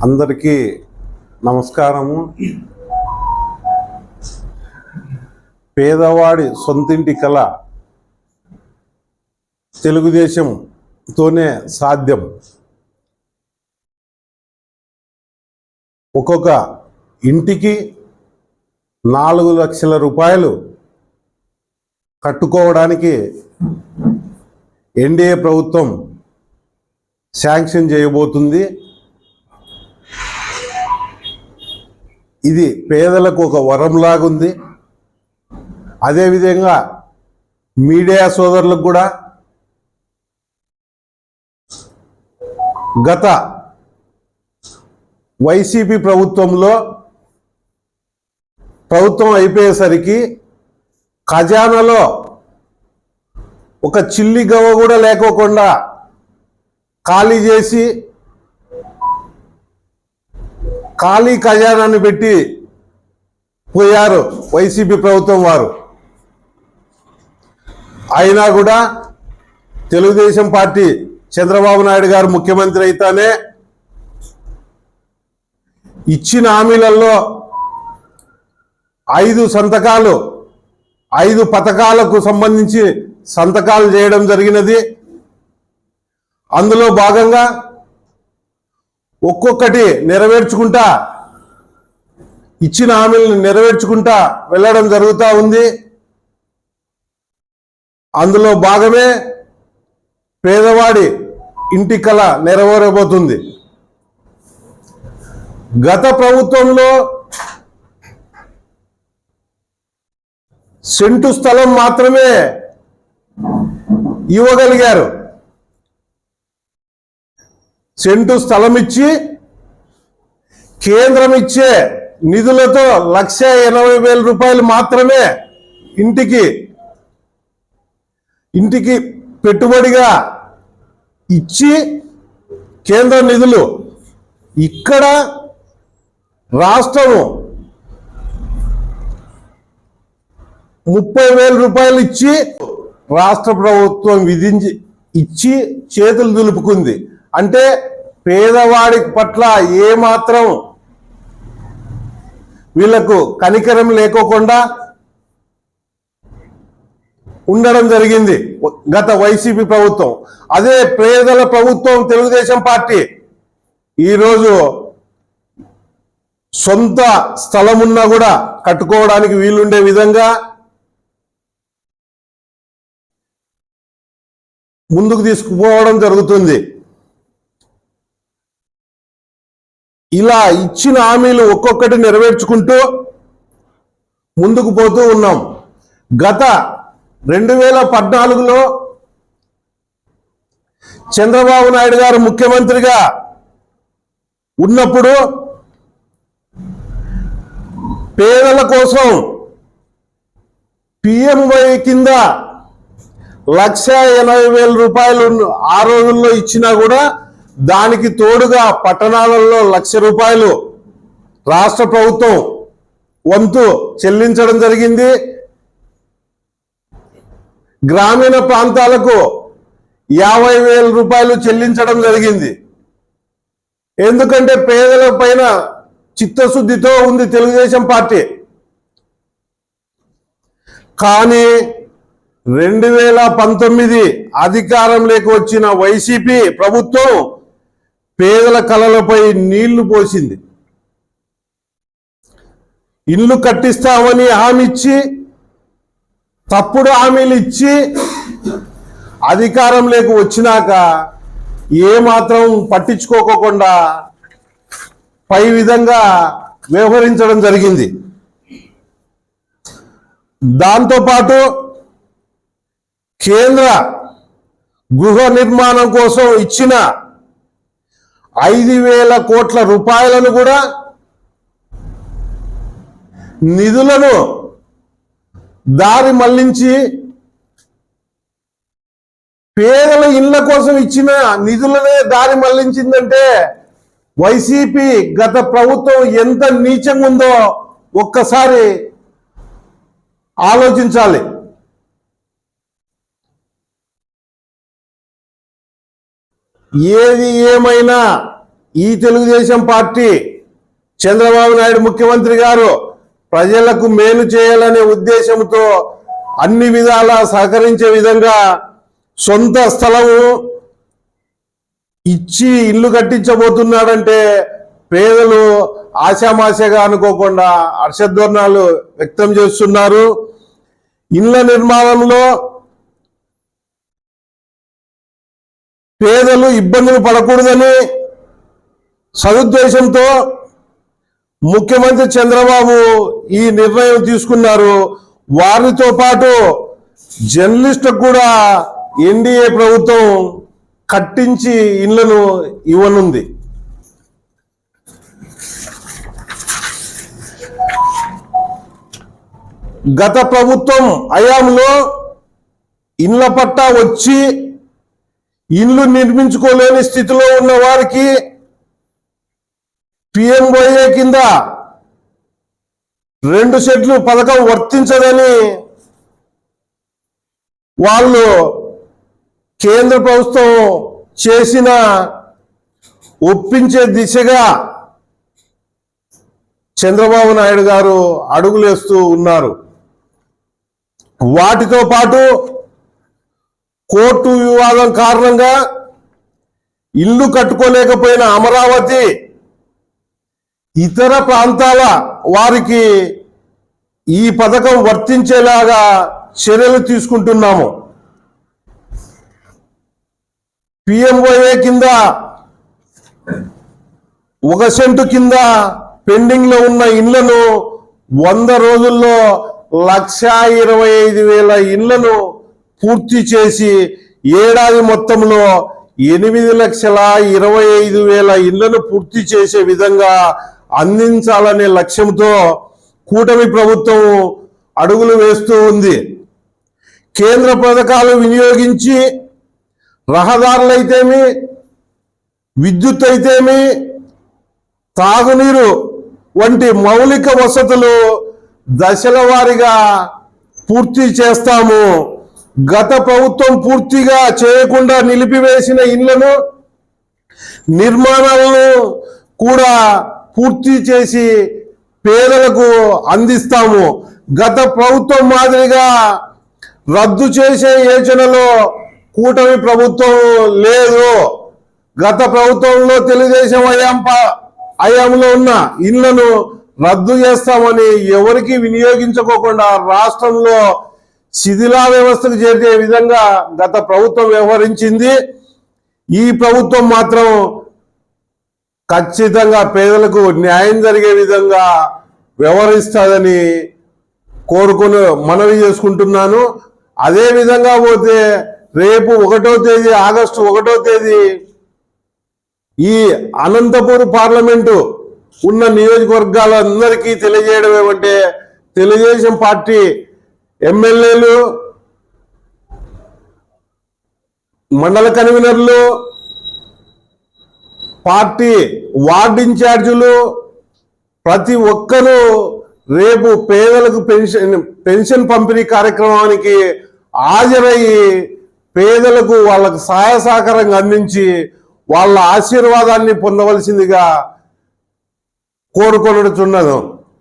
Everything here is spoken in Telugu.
అందరికీ నమస్కారము. పేదవాడి సొంతింటి కల తెలుగుదేశంతోనే సాధ్యం. ఒక్కొక్క ఇంటికి 4 లక్షల రూపాయలు కట్టుకోవడానికి ఎన్డీఏ ప్రభుత్వం శాంక్షన్ చేయబోతుంది. ఇది పేదలకు ఒక వరంలాగుంది. అదేవిధంగా మీడియా సోదరులకు కూడా గత వైసీపీ ప్రభుత్వం అయిపోయేసరికి ఖజానాలో ఒక చిల్లి గవ్వ కూడా లేకోకుండా ఖాళీ చేసి ఖాళీ ఖజానాన్ని పెట్టి పోయారు వైసీపీ ప్రభుత్వం వారు. అయినా కూడా తెలుగుదేశం పార్టీ చంద్రబాబు నాయుడు గారు ముఖ్యమంత్రి అయితేనే ఇచ్చిన హామీలలో 5 పథకాలకు సంబంధించి సంతకాలు చేయడం జరిగినది. అందులో భాగంగా ఒక్కొక్కటి నెరవేర్చుకుంటా ఇచ్చిన హామీలను నెరవేర్చుకుంటా వెళ్ళడం జరుగుతూ ఉంది. అందులో భాగమే పేదవాడి ఇంటి కల నెరవేరబోతుంది. గత ప్రభుత్వంలో సెంటు స్థలం మాత్రమే ఇవ్వగలిగారు. సెంటు స్థలం ఇచ్చి కేంద్రం ఇచ్చే నిధులతో 1,80,000 రూపాయలు మాత్రమే ఇంటికి పెట్టుబడిగా ఇచ్చి కేంద్ర నిధులు ఇక్కడ రాష్ట్రము 30,000 రూపాయలు ఇచ్చి రాష్ట్ర ప్రభుత్వం ఇచ్చి చేతులు దులుపుకుంది. అంటే పేదవాడి పట్ల ఏమాత్రం వీళ్లకు కనికరం లేకోకుండా ఉండడం జరిగింది గత వైసీపీ ప్రభుత్వం. అదే పేదల ప్రభుత్వం తెలుగుదేశం పార్టీ ఈరోజు సొంత స్థలం ఉన్నా కూడా కట్టుకోవడానికి వీలుండే విధంగా ముందుకు తీసుకుపోవడం జరుగుతుంది. ఇలా ఇచ్చిన హామీలు ఒక్కొక్కటి నెరవేర్చుకుంటూ ముందుకు పోతూ ఉన్నాం. గత 2014లో చంద్రబాబు నాయుడు గారు ముఖ్యమంత్రిగా ఉన్నప్పుడు పేదల కోసం పిఎంవై కింద 1,80,000 రూపాయలు ఆ రోజుల్లో ఇచ్చినా కూడా దానికి తోడుగా పట్టణాలలో 1,00,000 రూపాయలు రాష్ట్ర ప్రభుత్వం వంతు చెల్లించడం జరిగింది. గ్రామీణ ప్రాంతాలకు 50,000 రూపాయలు చెల్లించడం జరిగింది. ఎందుకంటే పేదల పైన చిత్తశుద్ధితో ఉంది తెలుగుదేశం పార్టీ. కానీ 2019 అధికారంలోకి వచ్చిన వైసీపీ ప్రభుత్వం పేదల కలలపై నీళ్లు పోసింది. ఇల్లు కట్టిస్తామని హామీ ఇచ్చి తప్పుడు హామీలు ఇచ్చి అధికారంలోకి వచ్చినాక ఏమాత్రం పట్టించుకోకుండా పై విధంగా వ్యవహరించడం జరిగింది. దాంతోపాటు కేంద్ర గృహ నిర్మాణం కోసం ఇచ్చిన 5,000 కోట్ల రూపాయలను కూడా నిధులను దారి మళ్లించి పేదల ఇళ్ల కోసం ఇచ్చిన నిధులనే దారి మళ్లించిందంటే వైసీపీ గత ప్రభుత్వం ఎంత నీచంగా ఉందో ఒక్కసారి ఆలోచించాలి. ఏది ఏమైనా ఈ తెలుగుదేశం పార్టీ చంద్రబాబు నాయుడు ముఖ్యమంత్రి గారు ప్రజలకు మేలు చేయాలనే ఉద్దేశంతో అన్ని విధాలా సహకరించే విధంగా సొంత స్థలము ఇచ్చి ఇల్లు కట్టించబోతున్నాడంటే పేదలు ఆశామాషగా అనుకోకుండా హర్షధ్వర్ణాలు వ్యక్తం చేస్తున్నారు. ఇళ్ల నిర్మాణంలో పేదలు ఇబ్బందులు పడకూడదని సదుద్దేశంతో ముఖ్యమంత్రి చంద్రబాబు ఈ నిర్ణయం తీసుకున్నారు. వారితో పాటు జర్నలిస్టులకు కూడా ఎన్డీఏ ప్రభుత్వం కట్టించి ఇళ్లను ఇవ్వనుంది. గత ప్రభుత్వం హయాంలో ఇళ్ల పట్టా వచ్చి ఇల్లు నిర్మించుకోలేని స్థితిలో ఉన్న వారికి పిఎంఓఏ కింద 2 సెట్లు పథకం వర్తించదని వాళ్ళు కేంద్ర ప్రభుత్వం చేసిన ఒప్పించే దిశగా చంద్రబాబు నాయుడు గారు అడుగులేస్తూ ఉన్నారు. వాటితో పాటు కోర్టు వివాదం కారణంగా ఇల్లు కట్టుకోలేకపోయిన అమరావతి ఇతర ప్రాంతాల వారికి ఈ పథకం వర్తించేలాగా చర్యలు తీసుకుంటున్నాము. పిఎంఓఏ కింద 1 సెంటు కింద పెండింగ్ లో ఉన్న ఇళ్లను 100 రోజుల్లో 1,25,000 ఇళ్లను పూర్తి చేసి ఏడాది మొత్తంలో 8,25,000 ఇళ్లను పూర్తి చేసే విధంగా అందించాలనే లక్ష్యంతో కూటమి ప్రభుత్వం అడుగులు వేస్తూ ఉంది. కేంద్ర పథకాలు వినియోగించి రహదారులైతేమి, విద్యుత్ అయితేమి, తాగునీరు వంటి మౌలిక వసతులు దశల వారీగా పూర్తి చేస్తాము. గత ప్రభుత్వం పూర్తిగా చేయకుండా నిలిపివేసిన ఇళ్లను నిర్మాణాలను కూడా పూర్తి చేసి పేదలకు అందిస్తాము. గత ప్రభుత్వం మాదిరిగా రద్దు చేసే యోచనలో కూటమి ప్రభుత్వం లేదు. గత ప్రభుత్వంలో తెలుగుదేశం హయాంలో ఉన్న ఇళ్లను రద్దు చేస్తామని ఎవరికి వినియోగించుకోకుండా రాష్ట్రంలో శిథిలా వ్యవస్థకు చేసే విధంగా గత ప్రభుత్వం వ్యవహరించింది. ఈ ప్రభుత్వం మాత్రం ఖచ్చితంగా పేదలకు న్యాయం జరిగే విధంగా వ్యవహరిస్తుందని కోరుకుని మనవి చేసుకుంటున్నాను. అదే విధంగా పోతే రేపు 1వ తేదీ ఆగస్టు 1వ తేదీ ఈ అనంతపూర్ పార్లమెంటు ఉన్న నియోజకవర్గాలందరికీ తెలియజేయడం ఏమంటే తెలుగుదేశం పార్టీ ఎమ్మెల్యేలు, మండల కన్వీనర్లు, పార్టీ వార్డు ఇన్ఛార్జీలు ప్రతి ఒక్కరూ రేపు పేదలకు పెన్షన్ పంపిణీ కార్యక్రమానికి హాజరయ్యి పేదలకు వాళ్ళకు సహాయ సహకారంగా అందించి వాళ్ళ ఆశీర్వాదాన్ని పొందవలసిందిగా కోరుకొనుచున్నాను.